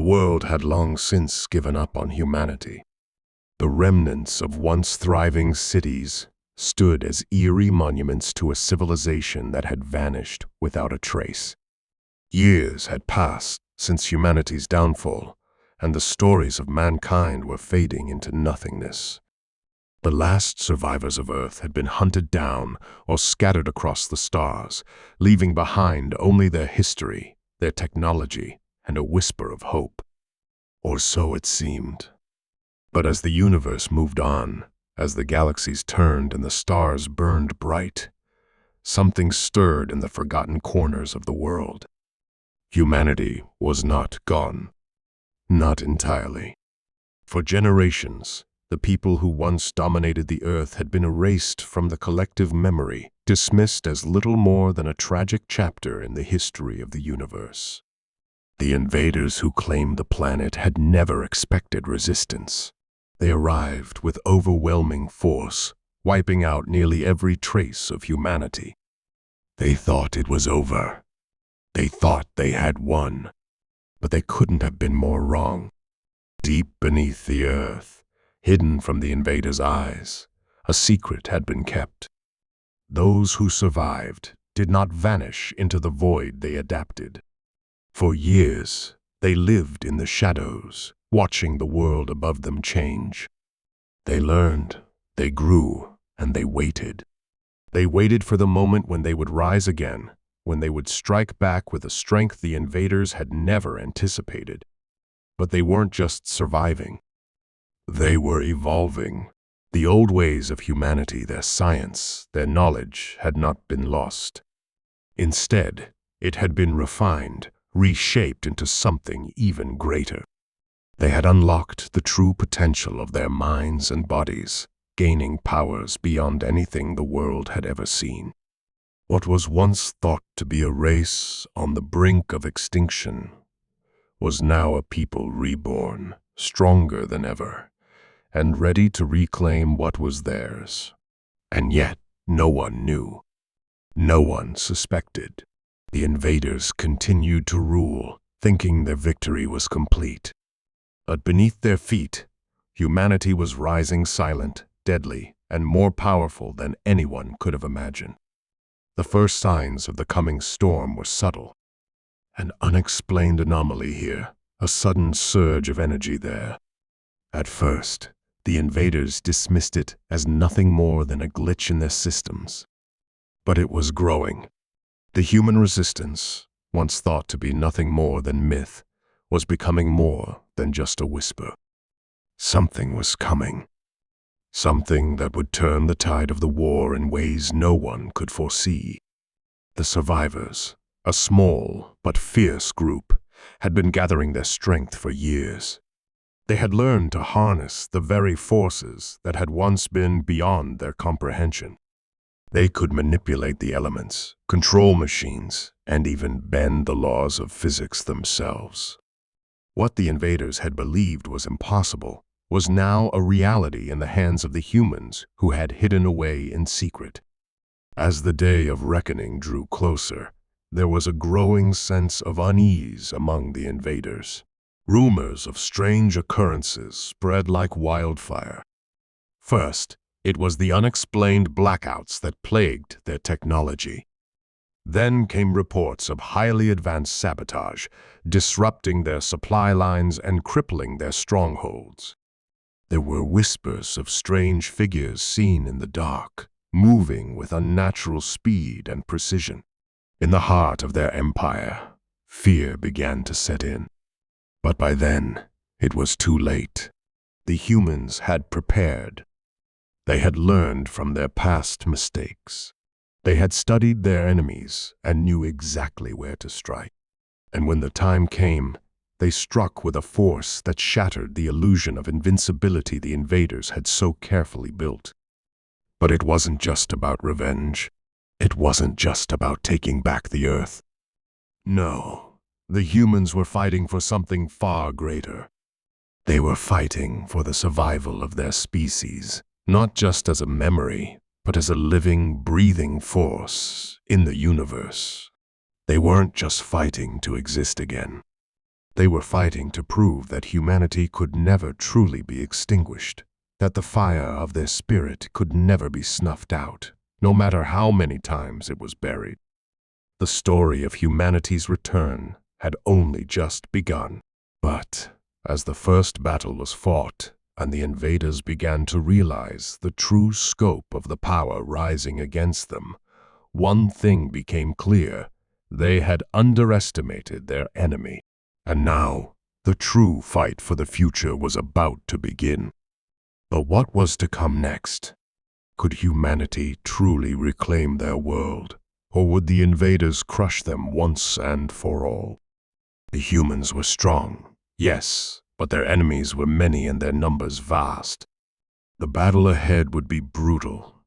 The world had long since given up on humanity. The remnants of once thriving cities stood as eerie monuments to a civilization that had vanished without a trace. Years had passed since humanity's downfall, and the stories of mankind were fading into nothingness. The last survivors of Earth had been hunted down or scattered across the stars, leaving behind only their history, their technology, and a whisper of hope. Or so it seemed. But as the universe moved on, as the galaxies turned and the stars burned bright, something stirred in the forgotten corners of the world. Humanity was not gone. Not entirely. For generations, the people who once dominated the Earth had been erased from the collective memory, dismissed as little more than a tragic chapter in the history of the universe. The invaders who claimed the planet had never expected resistance. They arrived with overwhelming force, wiping out nearly every trace of humanity. They thought it was over. They thought they had won. But they couldn't have been more wrong. Deep beneath the Earth, hidden from the invaders' eyes, a secret had been kept. Those who survived did not vanish into the void they adapted. For years, they lived in the shadows, watching the world above them change. They learned, they grew, and they waited. They waited for the moment when they would rise again, when they would strike back with a strength the invaders had never anticipated. But they weren't just surviving. They were evolving. The old ways of humanity, their science, their knowledge, had not been lost. Instead, it had been refined, reshaped into something even greater. They had unlocked the true potential of their minds and bodies, gaining powers beyond anything the world had ever seen. What was once thought to be a race on the brink of extinction was now a people reborn, stronger than ever, and ready to reclaim what was theirs. And yet, no one knew. No one suspected. The invaders continued to rule, thinking their victory was complete. But beneath their feet, humanity was rising silent, deadly, and more powerful than anyone could have imagined. The first signs of the coming storm were subtle. An unexplained anomaly here, a sudden surge of energy there. At first, the invaders dismissed it as nothing more than a glitch in their systems. But it was growing. The human resistance, once thought to be nothing more than myth, was becoming more than just a whisper. Something was coming. Something that would turn the tide of the war in ways no one could foresee. The survivors, a small but fierce group, had been gathering their strength for years. They had learned to harness the very forces that had once been beyond their comprehension. They could manipulate the elements, control machines, and even bend the laws of physics themselves. What the invaders had believed was impossible was now a reality in the hands of the humans who had hidden away in secret. As the day of reckoning drew closer, there was a growing sense of unease among the invaders. Rumors of strange occurrences spread like wildfire. First, it was the unexplained blackouts that plagued their technology. Then came reports of highly advanced sabotage, disrupting their supply lines and crippling their strongholds. There were whispers of strange figures seen in the dark, moving with unnatural speed and precision. In the heart of their empire, fear began to set in. But by then, it was too late. The humans had prepared. They had learned from their past mistakes. They had studied their enemies and knew exactly where to strike. And when the time came, they struck with a force that shattered the illusion of invincibility the invaders had so carefully built. But it wasn't just about revenge. It wasn't just about taking back the Earth. No, the humans were fighting for something far greater. They were fighting for the survival of their species, not just as a memory, but as a living, breathing force in the universe. They weren't just fighting to exist again. They were fighting to prove that humanity could never truly be extinguished, that the fire of their spirit could never be snuffed out, no matter how many times it was buried. The story of humanity's return had only just begun. But as the first battle was fought, and the invaders began to realize the true scope of the power rising against them, one thing became clear: they had underestimated their enemy. And now, the true fight for the future was about to begin. But what was to come next? Could humanity truly reclaim their world, or would the invaders crush them once and for all? The humans were strong, yes, but their enemies were many and their numbers vast. The battle ahead would be brutal,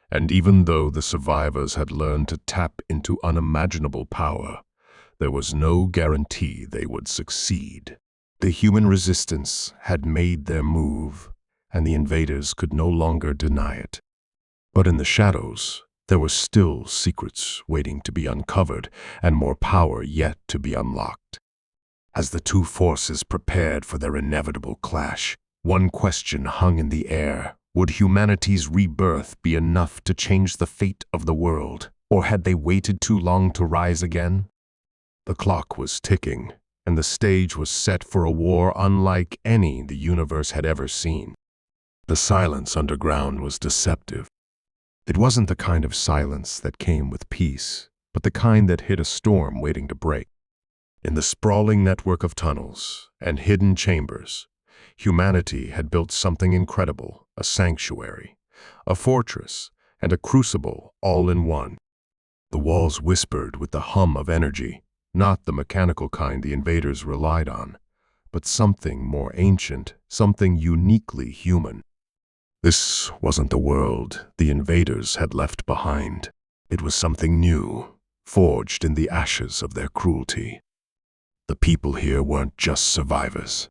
and even though the survivors had learned to tap into unimaginable power, there was no guarantee they would succeed. The human resistance had made their move, and the invaders could no longer deny it. But in the shadows, there were still secrets waiting to be uncovered and more power yet to be unlocked. As the two forces prepared for their inevitable clash, one question hung in the air: would humanity's rebirth be enough to change the fate of the world, or had they waited too long to rise again? The clock was ticking, and the stage was set for a war unlike any the universe had ever seen. The silence underground was deceptive. It wasn't the kind of silence that came with peace, but the kind that hid a storm waiting to break. In the sprawling network of tunnels and hidden chambers, humanity had built something incredible: a sanctuary, a fortress, and a crucible all in one. The walls whispered with the hum of energy, not the mechanical kind the invaders relied on, but something more ancient, something uniquely human. This wasn't the world the invaders had left behind. It was something new, forged in the ashes of their cruelty. The people here weren't just survivors.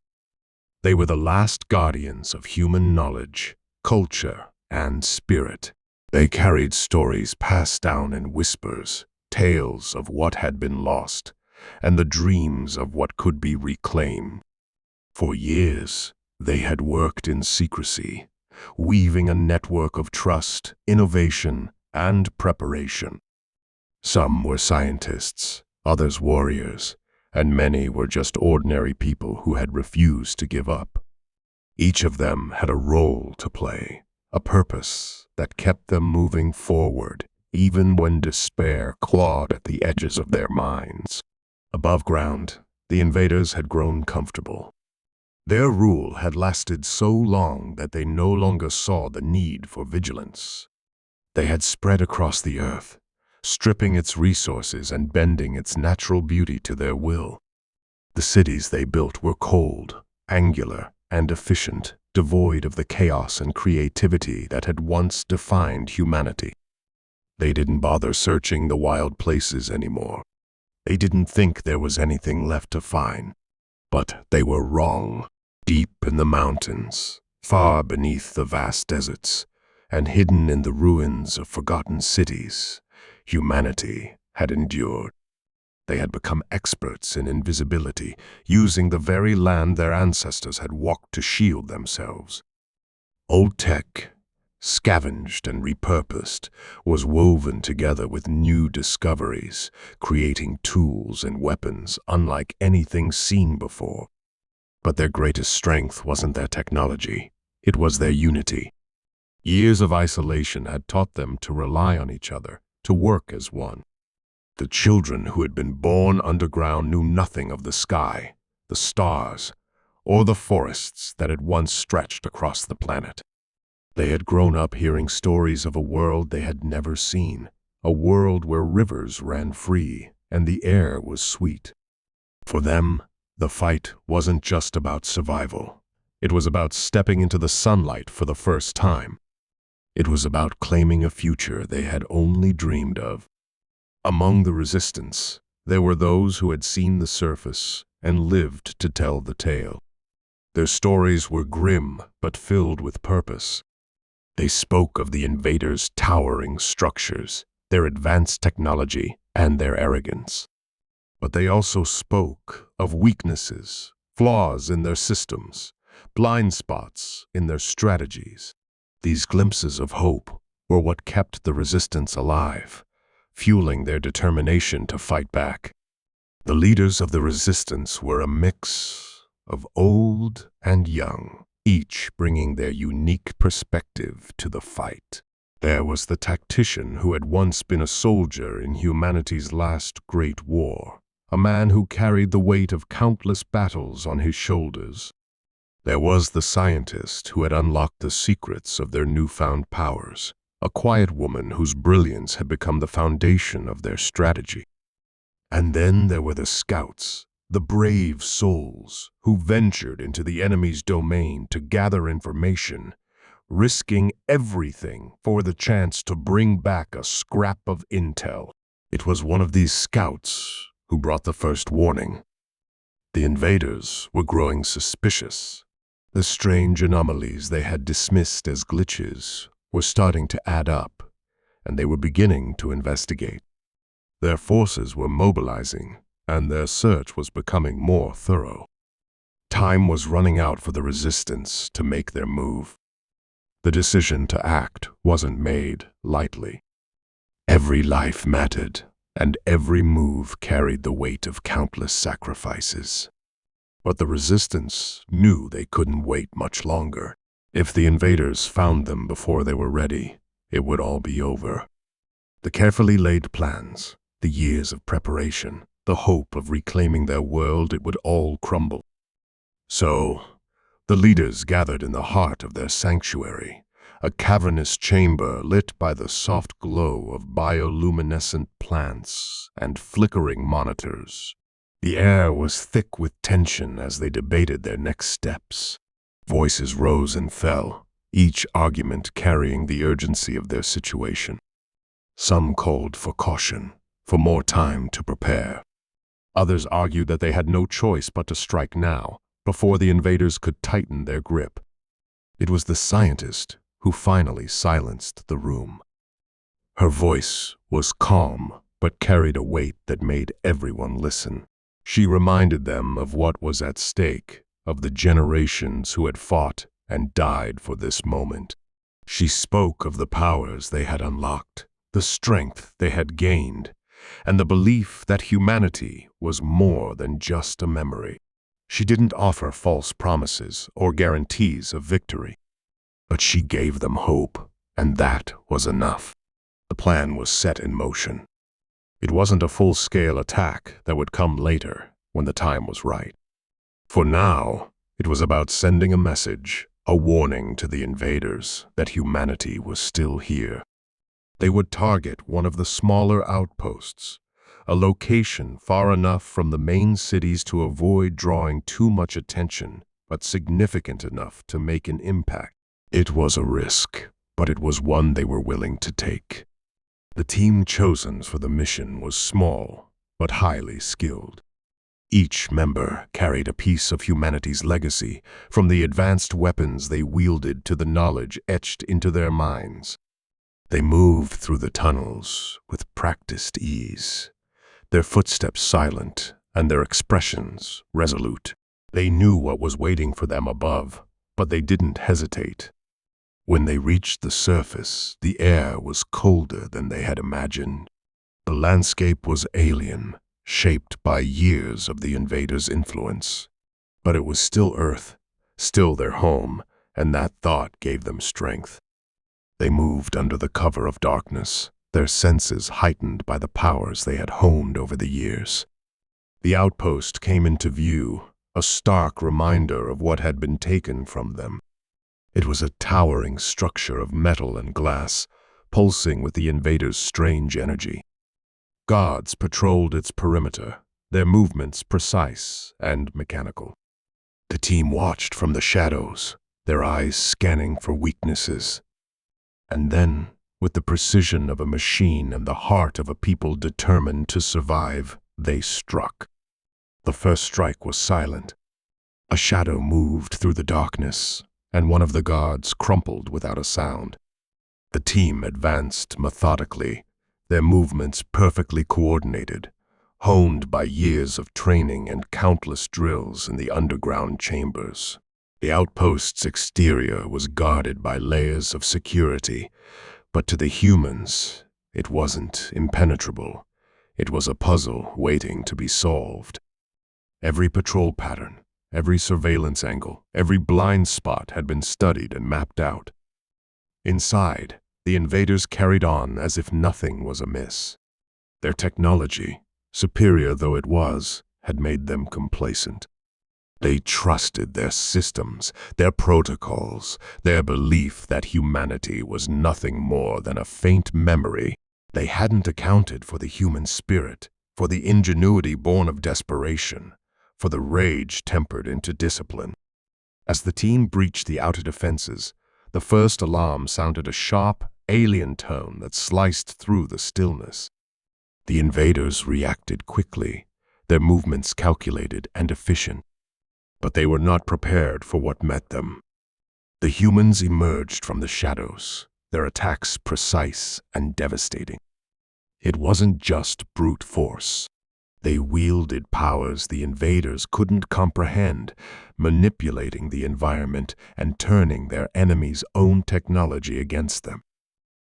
They were the last guardians of human knowledge, culture, and spirit. They carried stories passed down in whispers, tales of what had been lost, and the dreams of what could be reclaimed. For years, they had worked in secrecy, weaving a network of trust, innovation, and preparation. Some were scientists, others warriors, and many were just ordinary people who had refused to give up. Each of them had a role to play, a purpose that kept them moving forward, even when despair clawed at the edges of their minds. Above ground, the invaders had grown comfortable. Their rule had lasted so long that they no longer saw the need for vigilance. They had spread across the earth, stripping its resources and bending its natural beauty to their will. The cities they built were cold, angular, and efficient, devoid of the chaos and creativity that had once defined humanity. They didn't bother searching the wild places anymore. They didn't think there was anything left to find. But they were wrong. Deep in the mountains, far beneath the vast deserts, and hidden in the ruins of forgotten cities, humanity had endured. They had become experts in invisibility, using the very land their ancestors had walked to shield themselves. Old tech, scavenged and repurposed, was woven together with new discoveries, creating tools and weapons unlike anything seen before. But their greatest strength wasn't their technology, it was their unity. Years of isolation had taught them to rely on each other, to work as one. The children who had been born underground knew nothing of the sky, the stars, or the forests that had once stretched across the planet. They had grown up hearing stories of a world they had never seen, a world where rivers ran free and the air was sweet. For them, the fight wasn't just about survival. It was about stepping into the sunlight for the first time. It was about claiming a future they had only dreamed of. Among the resistance, there were those who had seen the surface and lived to tell the tale. Their stories were grim but filled with purpose. They spoke of the invaders' towering structures, their advanced technology, and their arrogance. But they also spoke of weaknesses, flaws in their systems, blind spots in their strategies. These glimpses of hope were what kept the resistance alive, fueling their determination to fight back. The leaders of the resistance were a mix of old and young, each bringing their unique perspective to the fight. There was the tactician who had once been a soldier in humanity's last great war, a man who carried the weight of countless battles on his shoulders. There was the scientist who had unlocked the secrets of their newfound powers, a quiet woman whose brilliance had become the foundation of their strategy. And then there were the scouts, the brave souls who ventured into the enemy's domain to gather information, risking everything for the chance to bring back a scrap of intel. It was one of these scouts who brought the first warning. The invaders were growing suspicious. The strange anomalies they had dismissed as glitches were starting to add up, and they were beginning to investigate. Their forces were mobilizing, and their search was becoming more thorough. Time was running out for the resistance to make their move. The decision to act wasn't made lightly. Every life mattered, and every move carried the weight of countless sacrifices. But the resistance knew they couldn't wait much longer. If the invaders found them before they were ready, it would all be over. The carefully laid plans, the years of preparation, the hope of reclaiming their world, it would all crumble. So, the leaders gathered in the heart of their sanctuary, a cavernous chamber lit by the soft glow of bioluminescent plants and flickering monitors. The air was thick with tension as they debated their next steps. Voices rose and fell, each argument carrying the urgency of their situation. Some called for caution, for more time to prepare. Others argued that they had no choice but to strike now, before the invaders could tighten their grip. It was the scientist who finally silenced the room. Her voice was calm, but carried a weight that made everyone listen. She reminded them of what was at stake, of the generations who had fought and died for this moment. She spoke of the powers they had unlocked, the strength they had gained, and the belief that humanity was more than just a memory. She didn't offer false promises or guarantees of victory, but she gave them hope, and that was enough. The plan was set in motion. It wasn't a full-scale attack that would come later, when the time was right. For now, it was about sending a message, a warning to the invaders that humanity was still here. They would target one of the smaller outposts, a location far enough from the main cities to avoid drawing too much attention, but significant enough to make an impact. It was a risk, but it was one they were willing to take. The team chosen for the mission was small, but highly skilled. Each member carried a piece of humanity's legacy, from the advanced weapons they wielded to the knowledge etched into their minds. They moved through the tunnels with practiced ease, their footsteps silent and their expressions resolute. They knew what was waiting for them above, but they didn't hesitate. When they reached the surface, the air was colder than they had imagined. The landscape was alien, shaped by years of the invaders' influence. But it was still Earth, still their home, and that thought gave them strength. They moved under the cover of darkness, their senses heightened by the powers they had honed over the years. The outpost came into view, a stark reminder of what had been taken from them. It was a towering structure of metal and glass, pulsing with the invaders' strange energy. Guards patrolled its perimeter, their movements precise and mechanical. The team watched from the shadows, their eyes scanning for weaknesses. And then, with the precision of a machine and the heart of a people determined to survive, they struck. The first strike was silent. A shadow moved through the darkness, and one of the guards crumpled without a sound. The team advanced methodically, their movements perfectly coordinated, honed by years of training and countless drills in the underground chambers. The outpost's exterior was guarded by layers of security, but to the humans, it wasn't impenetrable. It was a puzzle waiting to be solved. Every patrol pattern, every surveillance angle, every blind spot had been studied and mapped out. Inside, the invaders carried on as if nothing was amiss. Their technology, superior though it was, had made them complacent. They trusted their systems, their protocols, their belief that humanity was nothing more than a faint memory. They hadn't accounted for the human spirit, for the ingenuity born of desperation, for the rage tempered into discipline. As the team breached the outer defenses, the first alarm sounded a sharp, alien tone that sliced through the stillness. The invaders reacted quickly, their movements calculated and efficient. But they were not prepared for what met them. The humans emerged from the shadows, their attacks precise and devastating. It wasn't just brute force. They wielded powers the invaders couldn't comprehend, manipulating the environment and turning their enemies' own technology against them.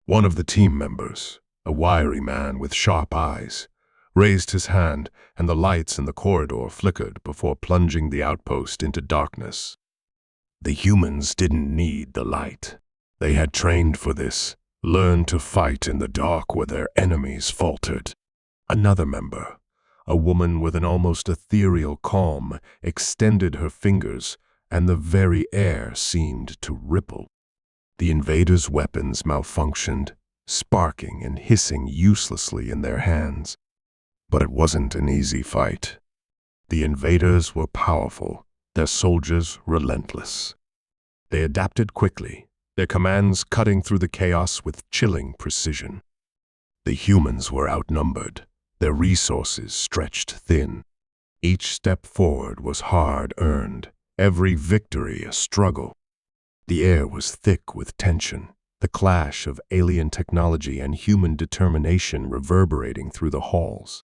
One of the team members, a wiry man with sharp eyes, raised his hand, and the lights in the corridor flickered before plunging the outpost into darkness. The humans didn't need the light. They had trained for this, learned to fight in the dark where their enemies faltered. Another member, a woman with an almost ethereal calm, extended her fingers, and the very air seemed to ripple. The invaders' weapons malfunctioned, sparking and hissing uselessly in their hands. But it wasn't an easy fight. The invaders were powerful, their soldiers relentless. They adapted quickly, their commands cutting through the chaos with chilling precision. The humans were outnumbered, their resources stretched thin. Each step forward was hard-earned, every victory a struggle. The air was thick with tension, the clash of alien technology and human determination reverberating through the halls.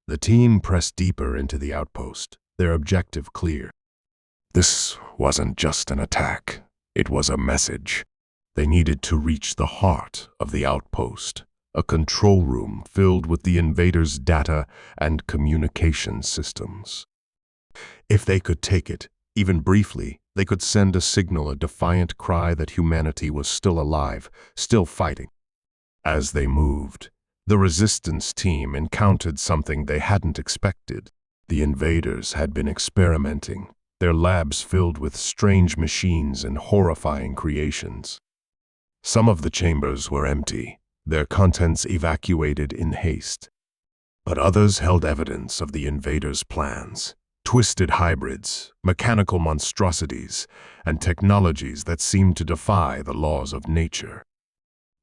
The team pressed deeper into the outpost, their objective clear. This wasn't just an attack, it was a message. They needed to reach the heart of the outpost, a control room filled with the invaders' data and communication systems. If they could take it, even briefly, they could send a signal, a defiant cry that humanity was still alive, still fighting. As they moved, the resistance team encountered something they hadn't expected. The invaders had been experimenting, their labs filled with strange machines and horrifying creations. Some of the chambers were empty, their contents evacuated in haste. But others held evidence of the invaders' plans. Twisted hybrids, mechanical monstrosities, and technologies that seemed to defy the laws of nature.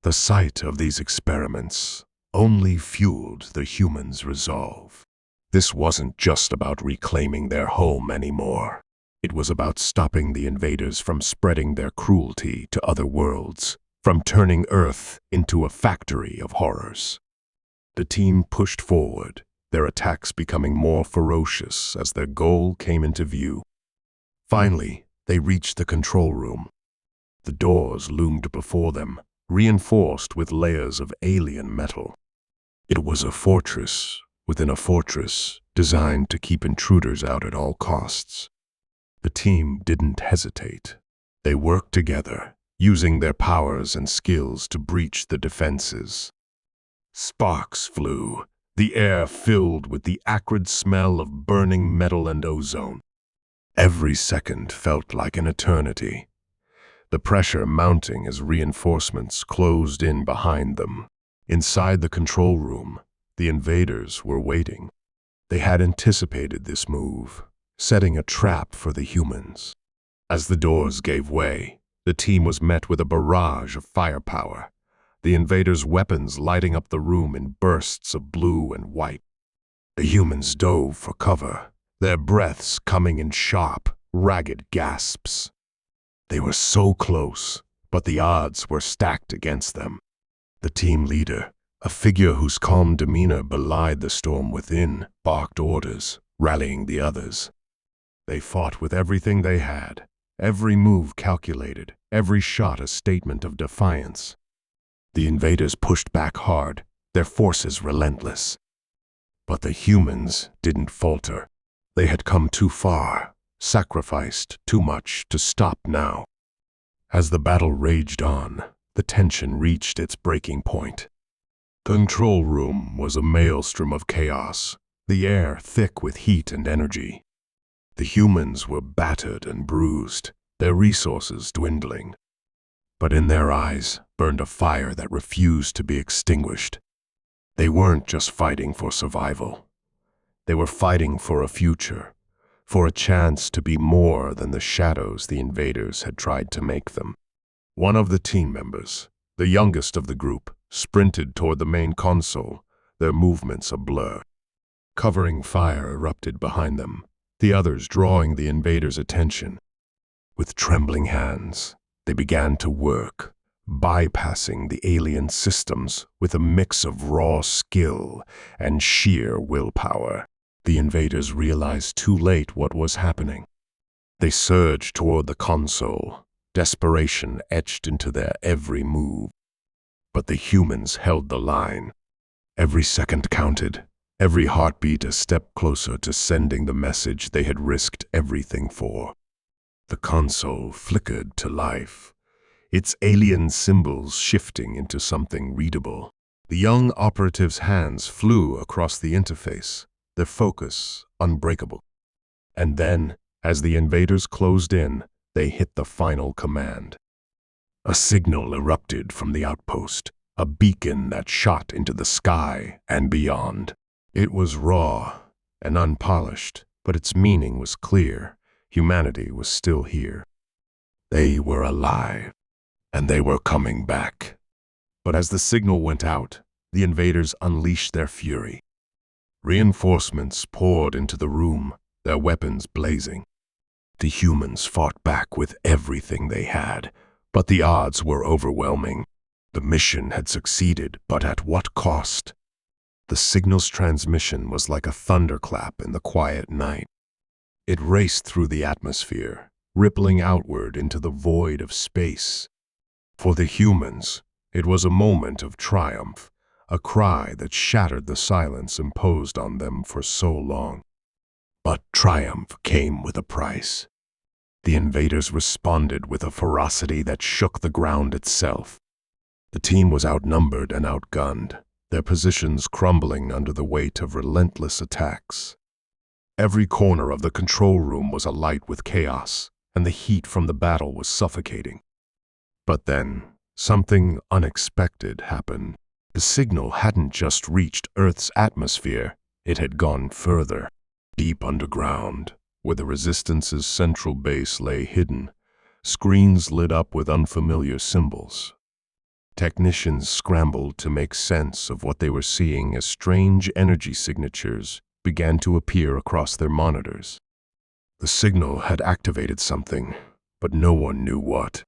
The sight of these experiments only fueled the humans' resolve. This wasn't just about reclaiming their home anymore. It was about stopping the invaders from spreading their cruelty to other worlds, from turning Earth into a factory of horrors. The team pushed forward, their attacks becoming more ferocious as their goal came into view. Finally, they reached the control room. The doors loomed before them, reinforced with layers of alien metal. It was a fortress within a fortress, designed to keep intruders out at all costs. The team didn't hesitate. They worked together, using their powers and skills to breach the defenses. Sparks flew, the air filled with the acrid smell of burning metal and ozone. Every second felt like an eternity, the pressure mounting as reinforcements closed in behind them. Inside the control room, the invaders were waiting. They had anticipated this move, setting a trap for the humans. As the doors gave way, the team was met with a barrage of firepower, the invaders' weapons lighting up the room in bursts of blue and white. The humans dove for cover, their breaths coming in sharp, ragged gasps. They were so close, but the odds were stacked against them. The team leader, A figure whose calm demeanor belied the storm within barked orders, rallying the others. They fought with everything they had, every move calculated, every shot a statement of defiance. The invaders pushed back hard, their forces relentless. But the humans didn't falter. They had come too far, sacrificed too much to stop now. As the battle raged on, the tension reached its breaking point. The control room was a maelstrom of chaos, the air thick with heat and energy. The humans were battered and bruised, their resources dwindling. But in their eyes burned a fire that refused to be extinguished. They weren't just fighting for survival. They were fighting for a future, for a chance to be more than the shadows the invaders had tried to make them. One of the team members, the youngest of the group, sprinted toward the main console, their movements a blur. Covering fire erupted behind them, the others drawing the invaders' attention. With trembling hands, they began to work, bypassing the alien systems with a mix of raw skill and sheer willpower. The invaders realized too late what was happening. They surged toward the console, desperation etched into their every move. But the humans held the line. Every second counted, every heartbeat a step closer to sending the message they had risked everything for. The console flickered to life, its alien symbols shifting into something readable. The young operative's hands flew across the interface, their focus unbreakable. And then, as the invaders closed in, they hit the final command. A signal erupted from the outpost, a beacon that shot into the sky and beyond. It was raw and unpolished, but its meaning was clear. Humanity was still here. They were alive, and they were coming back. But as the signal went out, the invaders unleashed their fury. Reinforcements poured into the room, their weapons blazing. The humans fought back with everything they had, but the odds were overwhelming. The mission had succeeded, but at what cost? The signal's transmission was like a thunderclap in the quiet night. It raced through the atmosphere, rippling outward into the void of space. For the humans, it was a moment of triumph, a cry that shattered the silence imposed on them for so long. But triumph came with a price. The invaders responded with a ferocity that shook the ground itself. The team was outnumbered and outgunned, their positions crumbling under the weight of relentless attacks. Every corner of the control room was alight with chaos, and the heat from the battle was suffocating. But then, something unexpected happened. The signal hadn't just reached Earth's atmosphere, it had gone further. Deep underground, where the Resistance's central base lay hidden, screens lit up with unfamiliar symbols. Technicians scrambled to make sense of what they were seeing as strange energy signatures began to appear across their monitors. The signal had activated something, but no one knew what.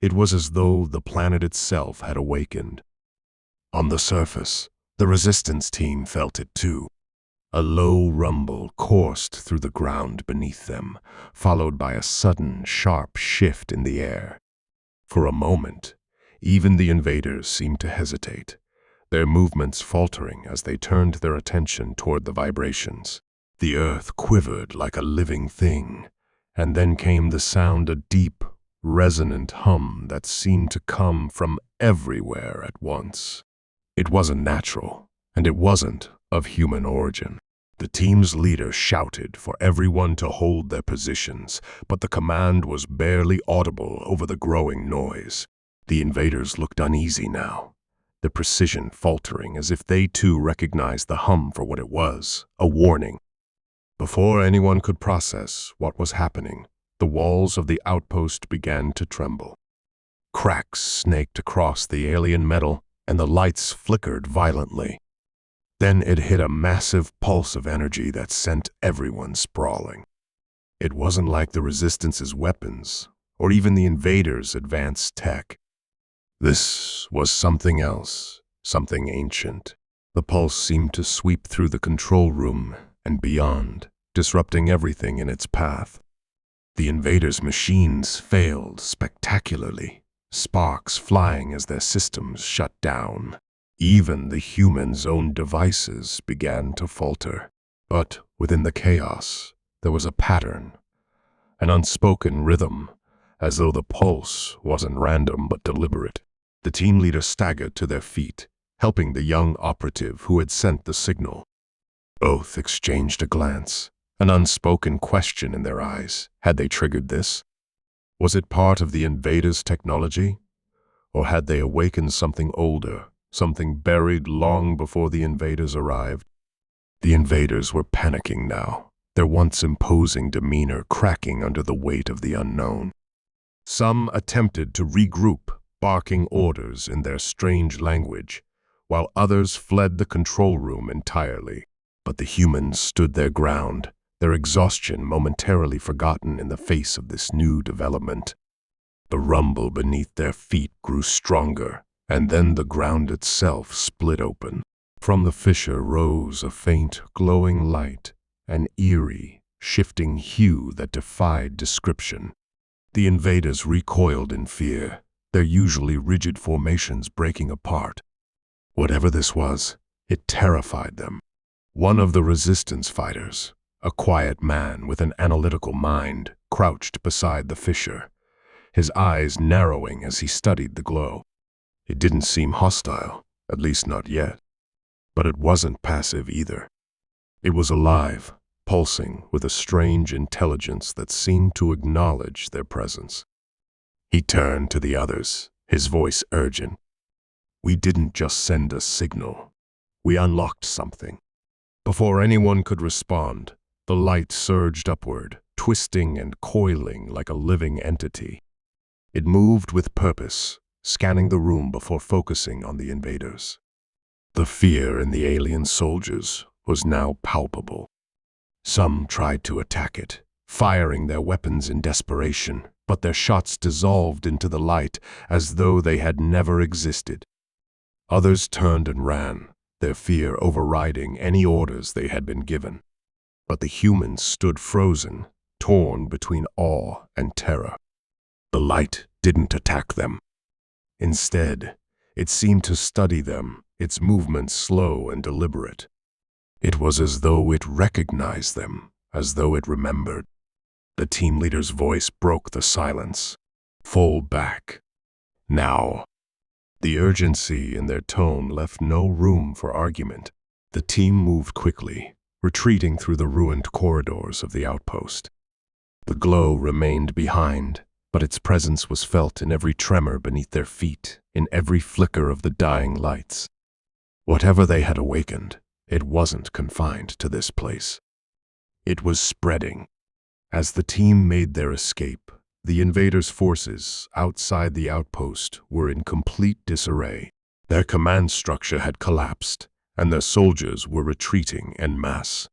It was as though the planet itself had awakened. On the surface, the Resistance team felt it too. A low rumble coursed through the ground beneath them, followed by a sudden, sharp shift in the air. For a moment, even the invaders seemed to hesitate, their movements faltering as they turned their attention toward the vibrations. The earth quivered like a living thing, and then came the sound, a deep, resonant hum that seemed to come from everywhere at once. It wasn't natural, and it wasn't of human origin. The team's leader shouted for everyone to hold their positions, but the command was barely audible over the growing noise. The invaders looked uneasy now, the precision faltering as if they too recognized the hum for what it was, a warning. Before anyone could process what was happening, the walls of the outpost began to tremble. Cracks snaked across the alien metal, and the lights flickered violently. Then it hit a massive pulse of energy that sent everyone sprawling. It wasn't like the Resistance's weapons, or even the invaders' advanced tech. This was something else, something ancient. The pulse seemed to sweep through the control room and beyond, disrupting everything in its path. The invaders' machines failed spectacularly, sparks flying as their systems shut down. Even the humans' own devices began to falter. But within the chaos, there was a pattern, an unspoken rhythm, as though the pulse wasn't random but deliberate. The team leader staggered to their feet, helping the young operative who had sent the signal. Both exchanged a glance, an unspoken question in their eyes. Had they triggered this? Was it part of the invaders' technology? Or had they awakened something older, something buried long before the invaders arrived? The invaders were panicking now, their once imposing demeanor cracking under the weight of the unknown. Some attempted to regroup, barking orders in their strange language, while others fled the control room entirely. But the humans stood their ground, their exhaustion momentarily forgotten in the face of this new development. The rumble beneath their feet grew stronger, and then the ground itself split open. From the fissure rose a faint, glowing light, an eerie, shifting hue that defied description. The invaders recoiled in fear, their usually rigid formations breaking apart. Whatever this was, it terrified them. One of the resistance fighters, a quiet man with an analytical mind, crouched beside the fissure, his eyes narrowing as he studied the glow. It didn't seem hostile, at least not yet. But it wasn't passive either. It was alive, pulsing with a strange intelligence that seemed to acknowledge their presence. He turned to the others, his voice urgent. "We didn't just send a signal. We unlocked something." Before anyone could respond, the light surged upward, twisting and coiling like a living entity. It moved with purpose, scanning the room before focusing on the invaders. The fear in the alien soldiers was now palpable. Some tried to attack it, firing their weapons in desperation, but their shots dissolved into the light as though they had never existed. Others turned and ran, their fear overriding any orders they had been given. But the humans stood frozen, torn between awe and terror. The light didn't attack them. Instead, it seemed to study them, its movements slow and deliberate. It was as though it recognized them, as though it remembered. The team leader's voice broke the silence. "Fall back. Now." The urgency in their tone left no room for argument. The team moved quickly, retreating through the ruined corridors of the outpost. The glow remained behind, but its presence was felt in every tremor beneath their feet, in every flicker of the dying lights. Whatever they had awakened, it wasn't confined to this place. It was spreading. As the team made their escape, the invaders' forces outside the outpost were in complete disarray. Their command structure had collapsed, and their soldiers were retreating en masse.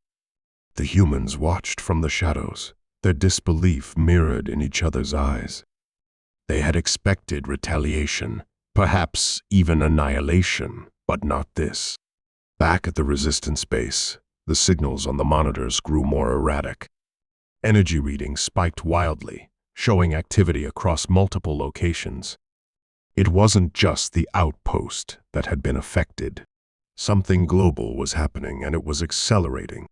The humans watched from the shadows, their disbelief mirrored in each other's eyes. They had expected retaliation, perhaps even annihilation, but not this. Back at the resistance base, the signals on the monitors grew more erratic. Energy readings spiked wildly, showing activity across multiple locations. It wasn't just the outpost that had been affected. Something global was happening, and it was accelerating.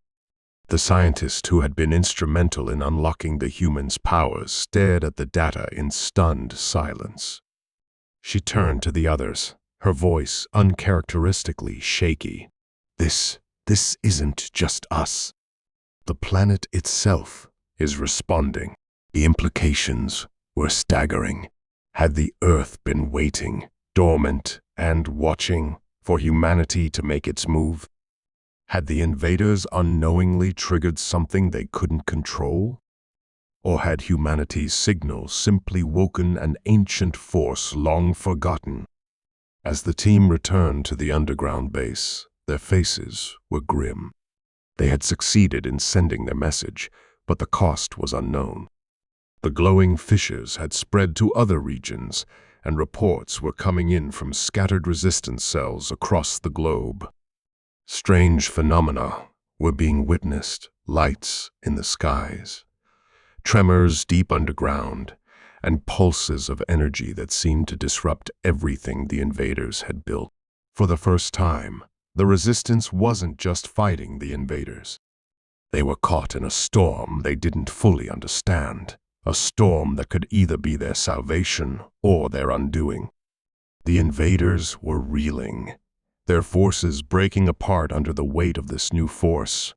The scientist who had been instrumental in unlocking the humans' powers stared at the data in stunned silence. She turned to the others, her voice uncharacteristically shaky. This isn't just us. The planet itself is responding." The implications were staggering. Had the Earth been waiting, dormant and watching, for humanity to make its move? Had the invaders unknowingly triggered something they couldn't control? Or had humanity's signal simply woken an ancient force long forgotten? As the team returned to the underground base, their faces were grim. They had succeeded in sending their message, but the cost was unknown. The glowing fissures had spread to other regions, and reports were coming in from scattered resistance cells across the globe. Strange phenomena were being witnessed, lights in the skies, tremors deep underground, and pulses of energy that seemed to disrupt everything the invaders had built. For the first time, the resistance wasn't just fighting the invaders. They were caught in a storm they didn't fully understand, a storm that could either be their salvation or their undoing. The invaders were reeling, their forces breaking apart under the weight of this new force.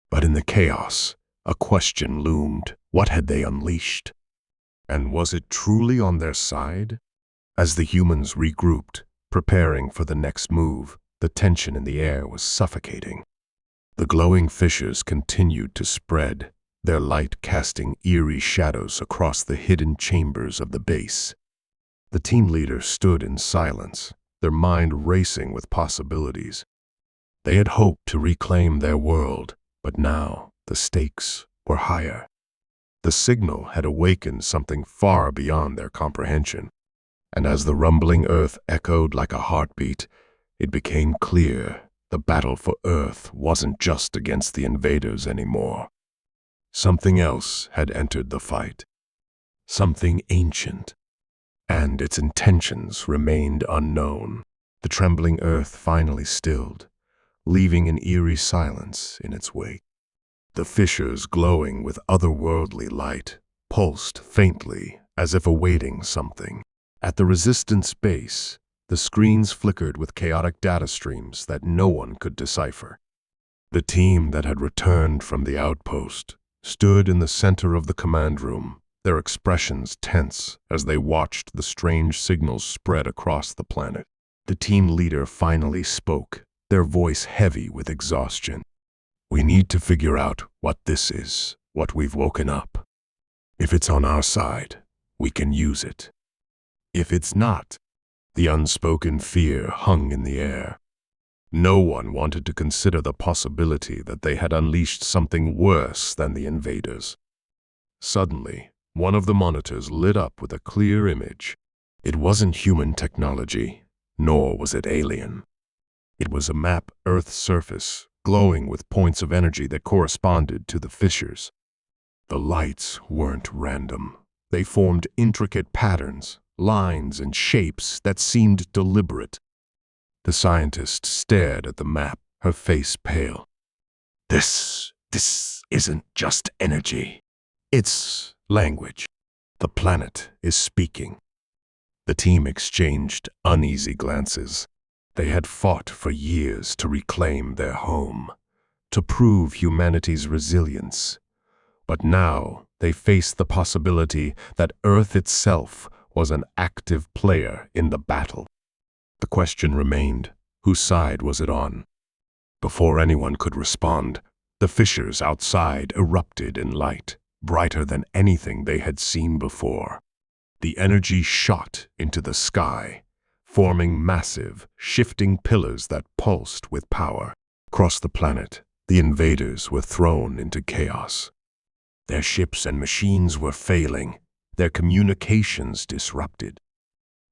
But in the chaos, a question loomed. What had they unleashed? And was it truly on their side? As the humans regrouped, preparing for the next move, the tension in the air was suffocating. The glowing fissures continued to spread, their light casting eerie shadows across the hidden chambers of the base. The team leader stood in silence, their mind racing with possibilities. They had hoped to reclaim their world, but now the stakes were higher. The signal had awakened something far beyond their comprehension, and as the rumbling earth echoed like a heartbeat, it became clear the battle for Earth wasn't just against the invaders anymore. Something else had entered the fight, something ancient, and its intentions remained unknown. The trembling earth finally stilled, leaving an eerie silence in its wake. The fissures, glowing with otherworldly light, pulsed faintly as if awaiting something. At the resistance base, the screens flickered with chaotic data streams that no one could decipher. The team that had returned from the outpost stood in the center of the command room, their expressions tense as they watched the strange signals spread across the planet. The team leader finally spoke, their voice heavy with exhaustion. "We need to figure out what this is, what we've woken up. If it's on our side, we can use it. If it's not..." The unspoken fear hung in the air. No one wanted to consider the possibility that they had unleashed something worse than the invaders. Suddenly, one of the monitors lit up with a clear image. It wasn't human technology, nor was it alien. It was a map Earth's surface, glowing with points of energy that corresponded to the fissures. The lights weren't random. They formed intricate patterns, lines and shapes that seemed deliberate. The scientist stared at the map, her face pale. This isn't just energy. It's language. The planet is speaking." The team exchanged uneasy glances. They had fought for years to reclaim their home, to prove humanity's resilience. But now they faced the possibility that Earth itself was an active player in the battle. The question remained, whose side was it on? Before anyone could respond, the fissures outside erupted in light, brighter than anything they had seen before. The energy shot into the sky, forming massive, shifting pillars that pulsed with power. Across the planet, the invaders were thrown into chaos. Their ships and machines were failing, their communications disrupted.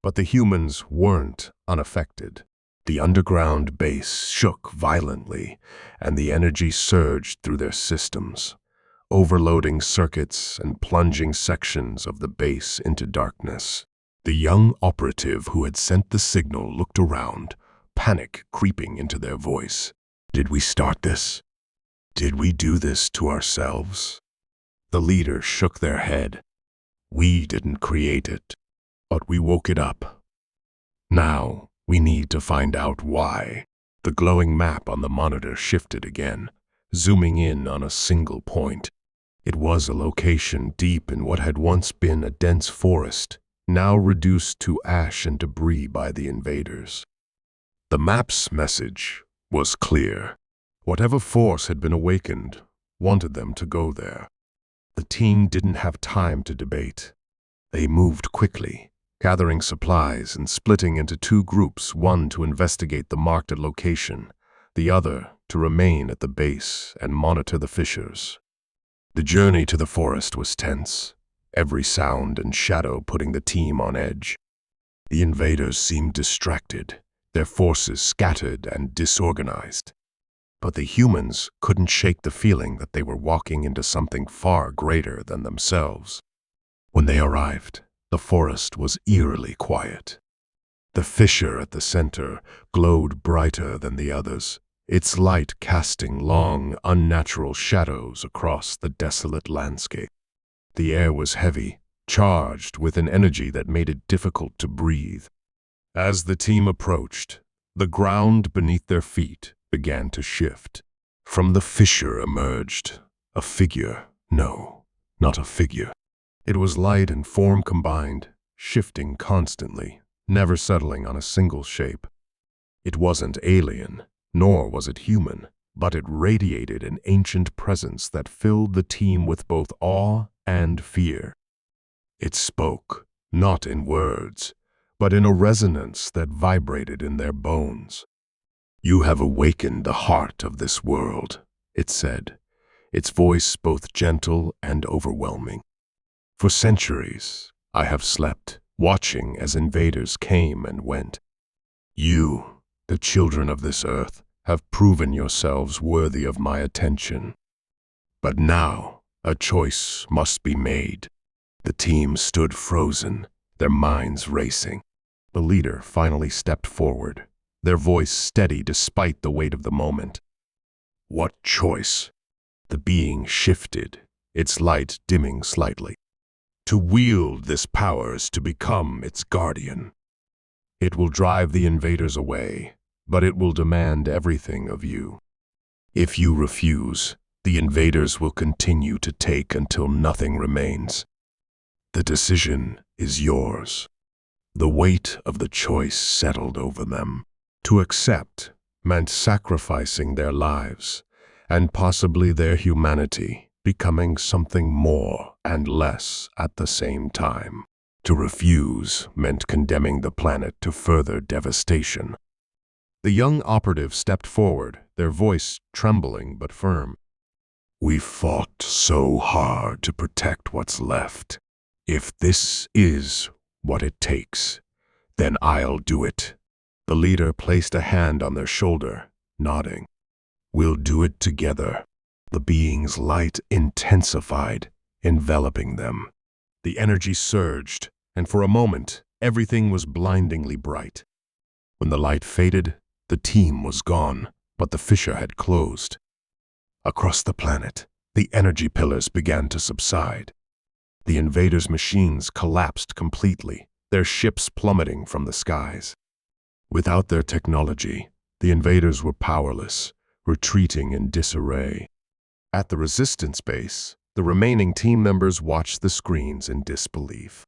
But the humans weren't unaffected. The underground base shook violently, and the energy surged through their systems, overloading circuits and plunging sections of the base into darkness. The young operative who had sent the signal looked around, panic creeping into their voice. "Did we start this? Did we do this to ourselves?" The leader shook their head. "We didn't create it, but we woke it up. Now we need to find out why." The glowing map on the monitor shifted again, zooming in on a single point. It was a location deep in what had once been a dense forest, now reduced to ash and debris by the invaders. The map's message was clear. Whatever force had been awakened wanted them to go there. The team didn't have time to debate. They moved quickly, gathering supplies and splitting into two groups, one to investigate the marked location, the other to remain at the base and monitor the fissures. The journey to the forest was tense, every sound and shadow putting the team on edge. The invaders seemed distracted, their forces scattered and disorganized. But the humans couldn't shake the feeling that they were walking into something far greater than themselves. When they arrived, the forest was eerily quiet. The fissure at the center glowed brighter than the others, its light casting long, unnatural shadows across the desolate landscape. The air was heavy, charged with an energy that made it difficult to breathe. As the team approached, the ground beneath their feet began to shift. From the fissure emerged a figure. No, not a figure. It was light and form combined, shifting constantly, never settling on a single shape. It wasn't alien, nor was it human, but it radiated an ancient presence that filled the team with both awe and fear. It spoke, not in words, but in a resonance that vibrated in their bones. "You have awakened the heart of this world," it said, its voice both gentle and overwhelming. "For centuries, I have slept, watching as invaders came and went. You, the children of this earth, have proven yourselves worthy of my attention. But now, a choice must be made." The team stood frozen, their minds racing. The leader finally stepped forward, their voice steady despite the weight of the moment. "What choice?" The being shifted, its light dimming slightly. "To wield this power is to become its guardian. It will drive the invaders away, but it will demand everything of you. If you refuse, the invaders will continue to take until nothing remains. The decision is yours." The weight of the choice settled over them. To accept meant sacrificing their lives, and possibly their humanity, becoming something more and less at the same time. To refuse meant condemning the planet to further devastation. The young operative stepped forward, their voice trembling but firm. "We've fought so hard to protect what's left. If this is what it takes, then I'll do it." The leader placed a hand on their shoulder, nodding. "We'll do it together." The being's light intensified, enveloping them. The energy surged, and for a moment, everything was blindingly bright. When the light faded, the team was gone, but the fissure had closed. Across the planet, the energy pillars began to subside. The invaders' machines collapsed completely, their ships plummeting from the skies. Without their technology, the invaders were powerless, retreating in disarray. At the resistance base, the remaining team members watched the screens in disbelief.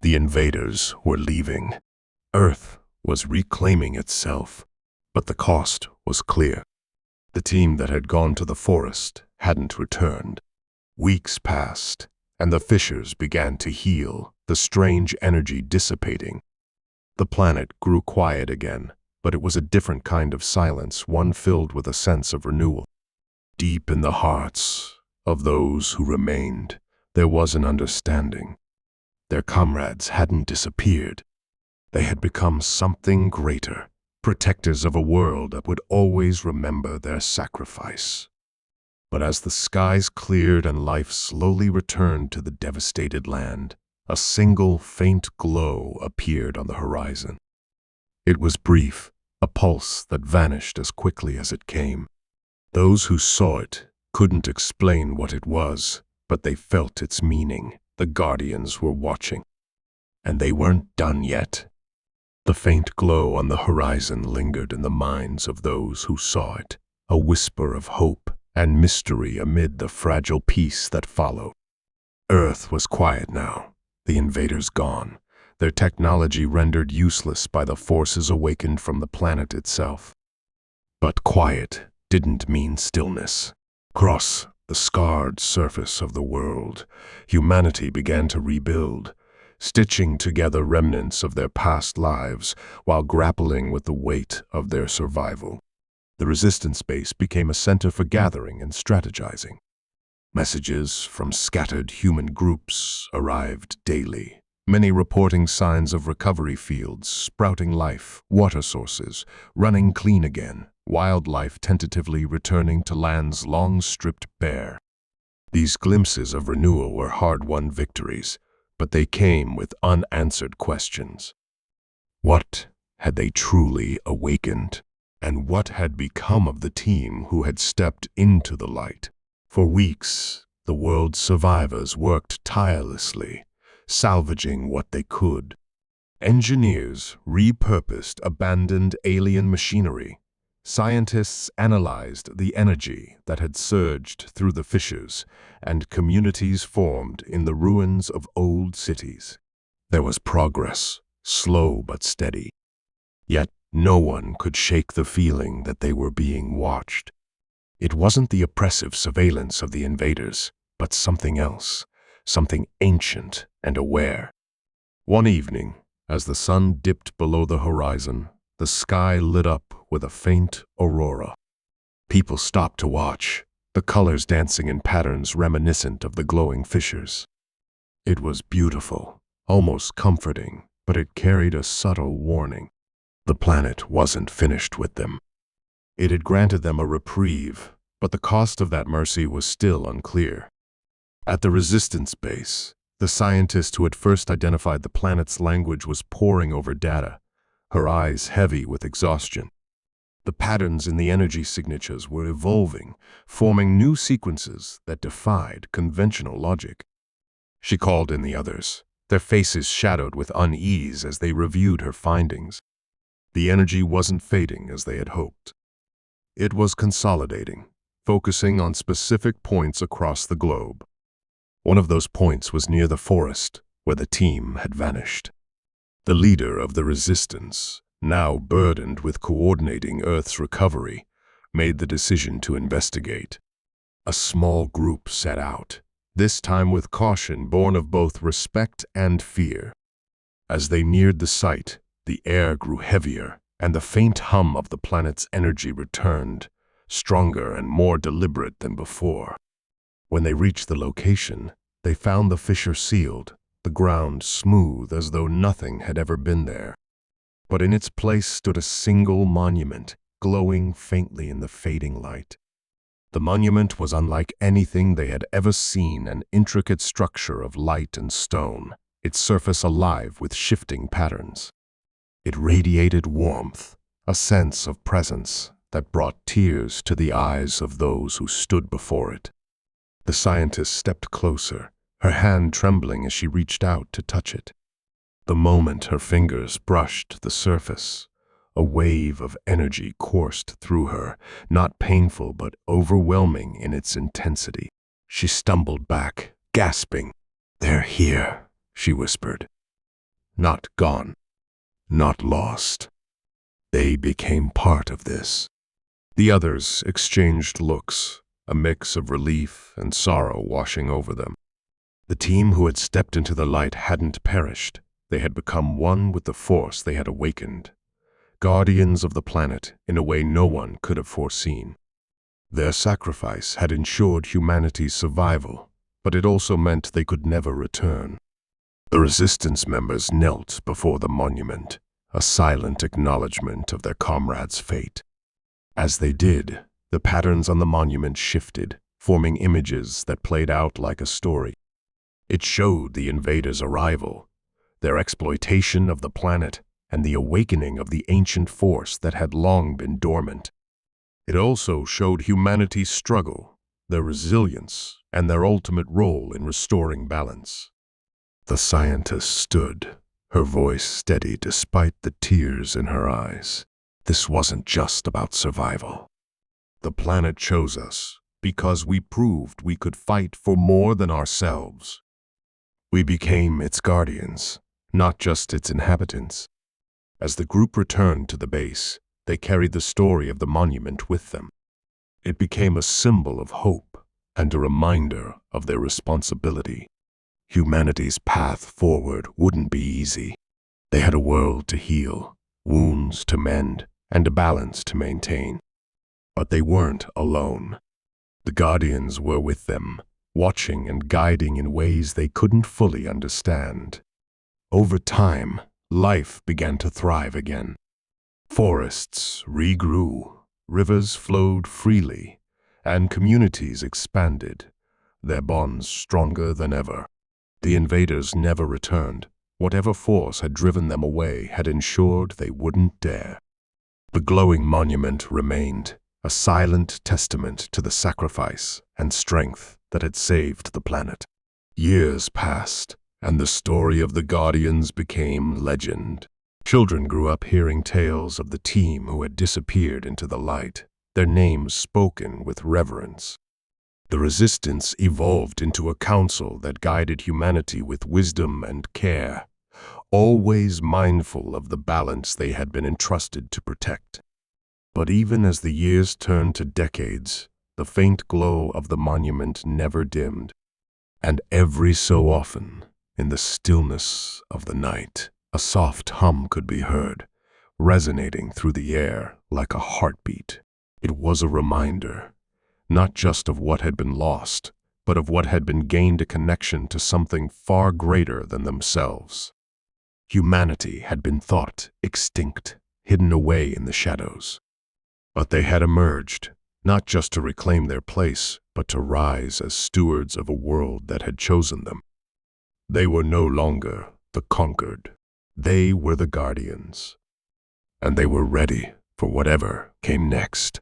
The invaders were leaving. Earth was reclaiming itself, but the cost was clear. The team that had gone to the forest hadn't returned. Weeks passed, and the fissures began to heal, the strange energy dissipating. The planet grew quiet again, but it was a different kind of silence, one filled with a sense of renewal. Deep in the hearts of those who remained, there was an understanding. Their comrades hadn't disappeared. They had become something greater, protectors of a world that would always remember their sacrifice. But as the skies cleared and life slowly returned to the devastated land, a single faint glow appeared on the horizon. It was brief, a pulse that vanished as quickly as it came. Those who saw it couldn't explain what it was, but they felt its meaning. The Guardians were watching. And they weren't done yet. The faint glow on the horizon lingered in the minds of those who saw it, a whisper of hope and mystery amid the fragile peace that followed. Earth was quiet now, the invaders gone, their technology rendered useless by the forces awakened from the planet itself. But quiet didn't mean stillness. Across the scarred surface of the world, humanity began to rebuild, stitching together remnants of their past lives while grappling with the weight of their survival. The resistance base became a center for gathering and strategizing. Messages from scattered human groups arrived daily, many reporting signs of recovery fields, sprouting life, water sources, running clean again, wildlife tentatively returning to lands long stripped bare. These glimpses of renewal were hard-won victories, but they came with unanswered questions. What had they truly awakened? And what had become of the team who had stepped into the light? For weeks, the world's survivors worked tirelessly, salvaging what they could. Engineers repurposed abandoned alien machinery. Scientists analyzed the energy that had surged through the fissures, and communities formed in the ruins of old cities. There was progress, slow but steady. Yet no one could shake the feeling that they were being watched. It wasn't the oppressive surveillance of the invaders, but something else, something ancient and aware. One evening, as the sun dipped below the horizon, the sky lit up with a faint aurora. People stopped to watch, the colors dancing in patterns reminiscent of the glowing fissures. It was beautiful, almost comforting, but it carried a subtle warning. The planet wasn't finished with them. It had granted them a reprieve, but the cost of that mercy was still unclear. At the resistance base, the scientist who had first identified the planet's language was poring over data, her eyes heavy with exhaustion. The patterns in the energy signatures were evolving, forming new sequences that defied conventional logic. She called in the others, their faces shadowed with unease as they reviewed her findings. The energy wasn't fading as they had hoped. It was consolidating, focusing on specific points across the globe. One of those points was near the forest, where the team had vanished. The leader of the resistance, now burdened with coordinating Earth's recovery, made the decision to investigate. A small group set out, this time with caution born of both respect and fear. As they neared the site, the air grew heavier, and the faint hum of the planet's energy returned, stronger and more deliberate than before. When they reached the location, they found the fissure sealed, the ground smooth as though nothing had ever been there. But in its place stood a single monument, glowing faintly in the fading light. The monument was unlike anything they had ever seen, an intricate structure of light and stone, its surface alive with shifting patterns. It radiated warmth, a sense of presence that brought tears to the eyes of those who stood before it. The scientist stepped closer, her hand trembling as she reached out to touch it. The moment her fingers brushed the surface, a wave of energy coursed through her, not painful but overwhelming in its intensity. She stumbled back, gasping. "They're here," she whispered. "Not gone, not lost. They became part of this." The others exchanged looks, a mix of relief and sorrow washing over them. The team who had stepped into the light hadn't perished. They had become one with the force they had awakened, guardians of the planet in a way no one could have foreseen. Their sacrifice had ensured humanity's survival, but it also meant they could never return. The resistance members knelt before the monument, a silent acknowledgement of their comrades' fate. As they did, the patterns on the monument shifted, forming images that played out like a story. It showed the invaders' arrival, their exploitation of the planet, and the awakening of the ancient force that had long been dormant. It also showed humanity's struggle, their resilience, and their ultimate role in restoring balance. The scientist stood, her voice steady despite the tears in her eyes. This wasn't just about survival. The planet chose us because we proved we could fight for more than ourselves. We became its guardians, not just its inhabitants. As the group returned to the base, they carried the story of the monument with them. It became a symbol of hope and a reminder of their responsibility. Humanity's path forward wouldn't be easy. They had a world to heal, wounds to mend, and a balance to maintain. But they weren't alone. The Guardians were with them, watching and guiding in ways they couldn't fully understand. Over time, life began to thrive again. Forests regrew, rivers flowed freely, and communities expanded, their bonds stronger than ever. The invaders never returned. Whatever force had driven them away had ensured they wouldn't dare. The glowing monument remained, a silent testament to the sacrifice and strength that had saved the planet. Years passed, and the story of the Guardians became legend. Children grew up hearing tales of the team who had disappeared into the light, their names spoken with reverence. The Resistance evolved into a council that guided humanity with wisdom and care, always mindful of the balance they had been entrusted to protect. But even as the years turned to decades, the faint glow of the monument never dimmed. And every so often, in the stillness of the night, a soft hum could be heard, resonating through the air like a heartbeat. It was a reminder, not just of what had been lost, but of what had been gained, a connection to something far greater than themselves. Humanity had been thought extinct, hidden away in the shadows. But they had emerged, not just to reclaim their place, but to rise as stewards of a world that had chosen them. They were no longer the conquered. They were the guardians. And they were ready for whatever came next.